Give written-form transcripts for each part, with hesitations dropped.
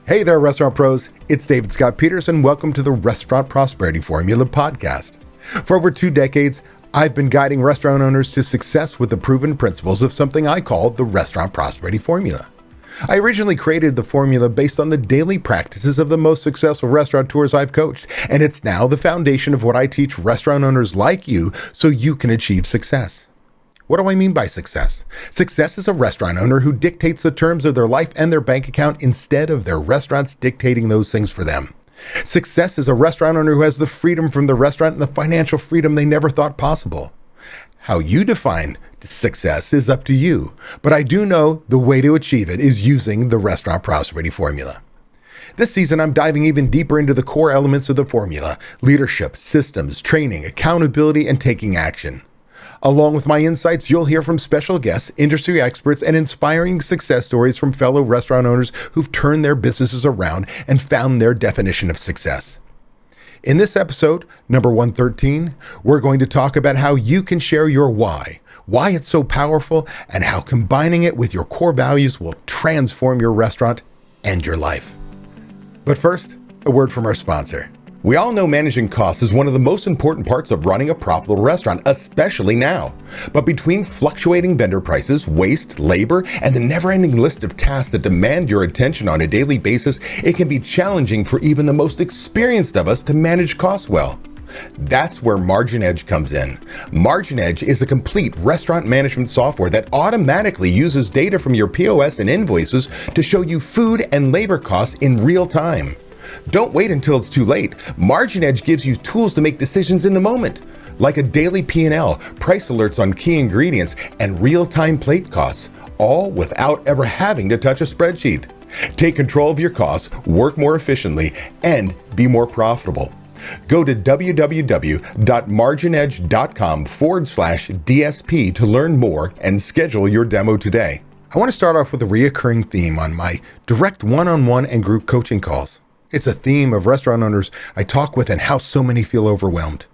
Hey there, restaurant pros. It's David Scott Peters, and welcome to the Restaurant Prosperity Formula podcast. For over 2 decades, I've been guiding restaurant owners to success with the proven principles of something I call the Restaurant Prosperity Formula. I originally created the formula based on the daily practices of the most successful restaurateurs I've coached, and it's now the foundation of what I teach restaurant owners like you so you can achieve success. What do I mean by success? Success is a restaurant owner who dictates the terms of their life and their bank account instead of their restaurants dictating those things for them. Success is a restaurant owner who has the freedom from the restaurant and the financial freedom they never thought possible. How you define success is up to you, but I do know the way to achieve it is using the Restaurant Prosperity Formula. This season, I'm diving even deeper into the core elements of the formula: leadership, systems, training, accountability, and taking action. Along with my insights, you'll hear from special guests, industry experts, and inspiring success stories from fellow restaurant owners who've turned their businesses around and found their definition of success. In this episode, number 113, we're going to talk about how you can share your why it's so powerful, and how combining it with your core values will transform your restaurant and your life. But first, a word from our sponsor. We all know managing costs is one of the most important parts of running a profitable restaurant, especially now. But between fluctuating vendor prices, waste, labor, and the never-ending list of tasks that demand your attention on a daily basis, it can be challenging for even the most experienced of us to manage costs well. That's where Margin Edge comes in. Margin Edge is a complete restaurant management software that automatically uses data from your POS and invoices to show you food and labor costs in real time. Don't wait until it's too late. Margin Edge gives you tools to make decisions in the moment, like a daily P&L, price alerts on key ingredients, and real-time plate costs, all without ever having to touch a spreadsheet. Take control of your costs, work more efficiently, and be more profitable. Go to www.marginedge.com/DSP to learn more and schedule your demo today. I want to start off with a reoccurring theme on my direct one-on-one and group coaching calls. It's a theme of restaurant owners I talk with and how so many feel overwhelmed.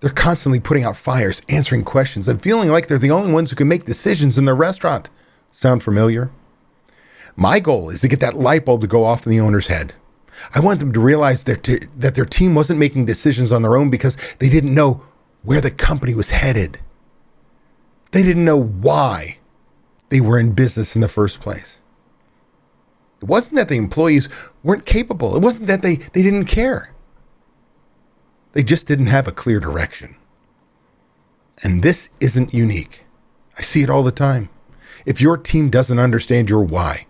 They're constantly putting out fires, answering questions, and feeling like they're the only ones who can make decisions in their restaurant. Sound familiar? My goal is to get that light bulb to go off in the owner's head. I want them to realize that their team wasn't making decisions on their own because they didn't know where the company was headed. They didn't know why they were in business in the first place. It wasn't that the employees weren't capable. It wasn't that they didn't care. They just didn't have a clear direction. And this isn't unique. I see it all the time. If your team doesn't understand your why,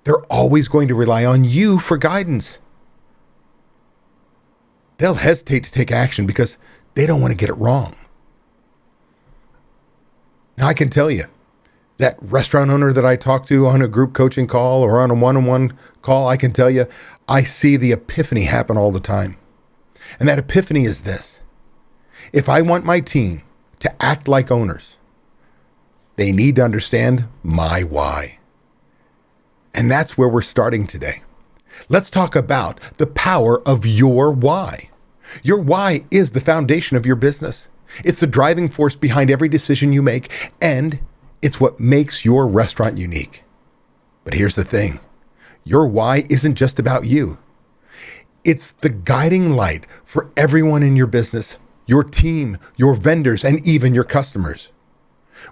they're always going to rely on you for guidance. They'll hesitate to take action because they don't want to get it wrong. Now, I can tell you, that restaurant owner that I talk to on a group coaching call or on a one-on-one call, I can tell you, I see the epiphany happen all the time. And that epiphany is this: if I want my team to act like owners, they need to understand my why. And that's where we're starting today. Let's talk about the power of your why. Your why is the foundation of your business. It's the driving force behind every decision you make, and it's what makes your restaurant unique. But here's the thing. Your why isn't just about you. It's the guiding light for everyone in your business, your team, your vendors, and even your customers.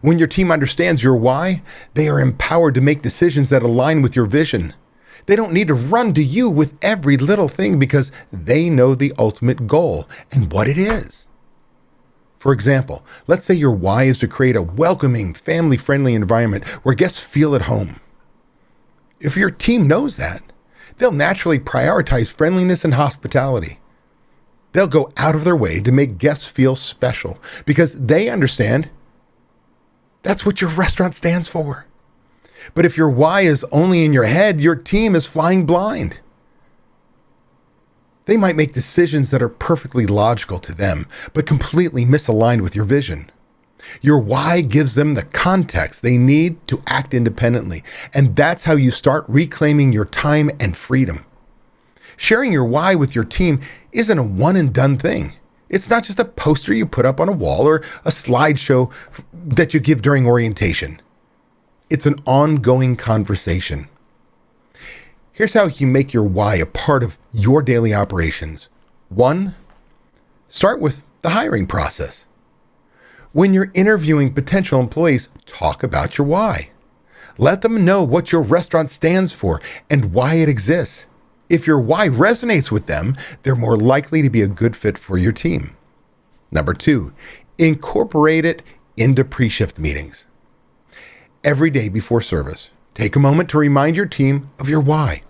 When your team understands your why, they are empowered to make decisions that align with your vision. They don't need to run to you with every little thing because they know the ultimate goal and what it is. For example, let's say your why is to create a welcoming, family-friendly environment where guests feel at home. If your team knows that, they'll naturally prioritize friendliness and hospitality. They'll go out of their way to make guests feel special because they understand that's what your restaurant stands for. But if your why is only in your head, your team is flying blind. They might make decisions that are perfectly logical to them, but completely misaligned with your vision. Your why gives them the context they need to act independently, and that's how you start reclaiming your time and freedom. Sharing your why with your team isn't a one and done thing. It's not just a poster you put up on a wall or a slideshow that you give during orientation. It's an ongoing conversation. Here's how you make your why a part of your daily operations. 1, start with the hiring process. When you're interviewing potential employees, talk about your why. Let them know what your restaurant stands for and why it exists. If your why resonates with them, they're more likely to be a good fit for your team. Number 2, incorporate it into pre-shift meetings. Every day before service, take a moment to remind your team of your why.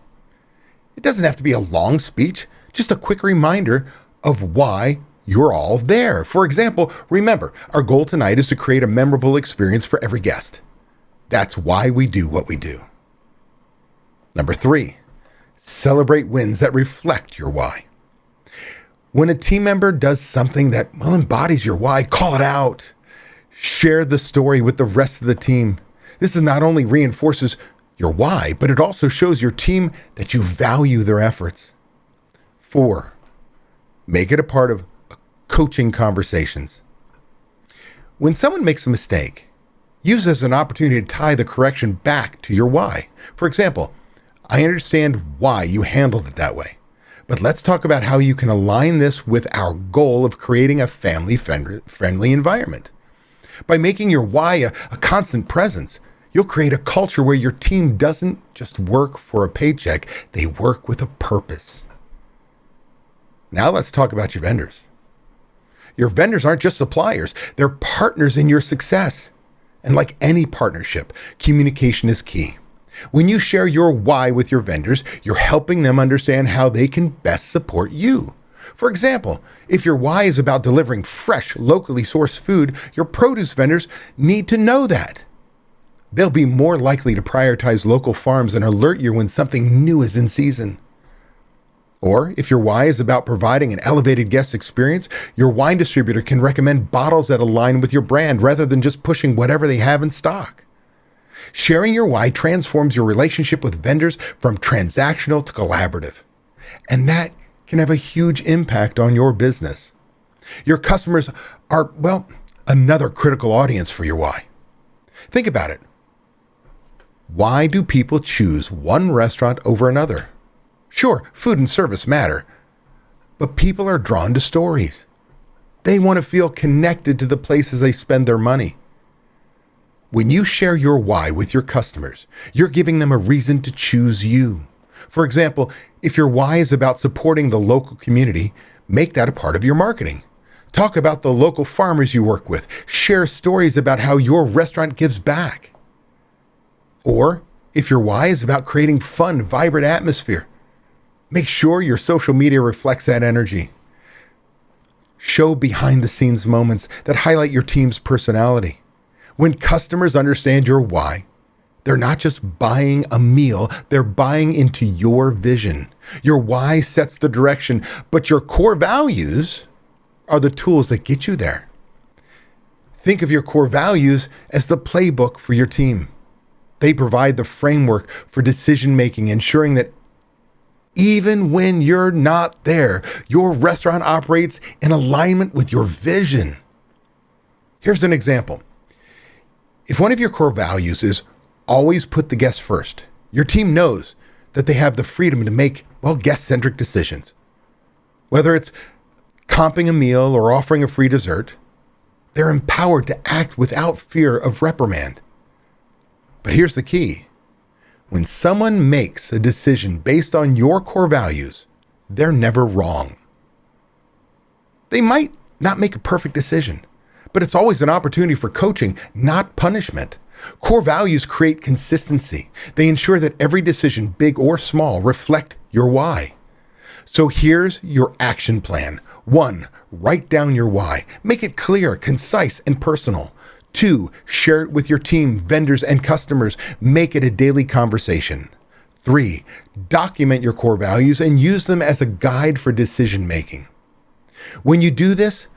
It doesn't have to be a long speech, just a quick reminder of why you're all there. For example, remember, our goal tonight is to create a memorable experience for every guest. That's why we do what we do. Number 3, celebrate wins that reflect your why. When a team member does something that embodies your why, call it out. Share the story with the rest of the team. This not only reinforces your why, but it also shows your team that you value their efforts. 4, make it a part of coaching conversations. When someone makes a mistake, use it as an opportunity to tie the correction back to your why. For example, I understand why you handled it that way, but let's talk about how you can align this with our goal of creating a family-friendly environment. By making your why a constant presence, you'll create a culture where your team doesn't just work for a paycheck, they work with a purpose. Now let's talk about your vendors. Your vendors aren't just suppliers, they're partners in your success. And like any partnership, communication is key. When you share your why with your vendors, you're helping them understand how they can best support you. For example, if your why is about delivering fresh, locally sourced food, your produce vendors need to know that. They'll be more likely to prioritize local farms and alert you when something new is in season. Or if your why is about providing an elevated guest experience, your wine distributor can recommend bottles that align with your brand rather than just pushing whatever they have in stock. Sharing your why transforms your relationship with vendors from transactional to collaborative. And that can have a huge impact on your business. Your customers are, another critical audience for your why. Think about it. Why do people choose one restaurant over another? Sure, food and service matter, but people are drawn to stories. They want to feel connected to the places they spend their money. When you share your why with your customers, you're giving them a reason to choose you. For example, if your why is about supporting the local community, make that a part of your marketing. Talk about the local farmers you work with. Share stories about how your restaurant gives back. Or if your why is about creating fun, vibrant atmosphere, make sure your social media reflects that energy. Show behind-the-scenes moments that highlight your team's personality. When customers understand your why, they're not just buying a meal, they're buying into your vision. Your why sets the direction, but your core values are the tools that get you there. Think of your core values as the playbook for your team. They provide the framework for decision-making, ensuring that even when you're not there, your restaurant operates in alignment with your vision. Here's an example. If one of your core values is always put the guest first, your team knows that they have the freedom to make, guest-centric decisions. Whether it's comping a meal or offering a free dessert, they're empowered to act without fear of reprimand. But here's the key. When someone makes a decision based on your core values, they're never wrong. They might not make a perfect decision, but it's always an opportunity for coaching, not punishment. Core values create consistency. They ensure that every decision, big or small, reflect your why. So here's your action plan. 1, write down your why. Make it clear, concise, and personal. 2, share it with your team, vendors, and customers. Make it a daily conversation. 3, document your core values and use them as a guide for decision making. When you do this,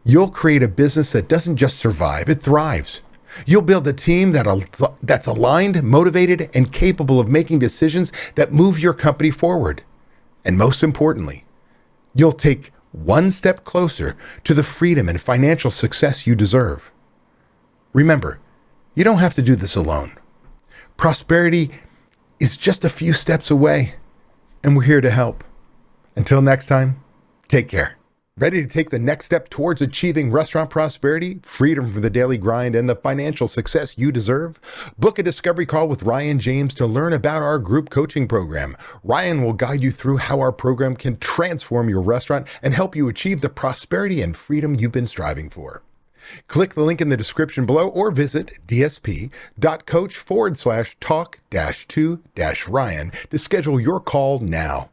you'll create a business that doesn't just survive, it thrives. You'll build a team that's aligned, motivated, and capable of making decisions that move your company forward. And most importantly, you'll take one step closer to the freedom and financial success you deserve. Remember, you don't have to do this alone. Prosperity is just a few steps away, and we're here to help. Until next time, take care. Ready to take the next step towards achieving restaurant prosperity, freedom from the daily grind, and the financial success you deserve? Book a discovery call with Ryan James to learn about our group coaching program. Ryan will guide you through how our program can transform your restaurant and help you achieve the prosperity and freedom you've been striving for. Click the link in the description below or visit dsp.coach/talk-to-Ryan to schedule your call now.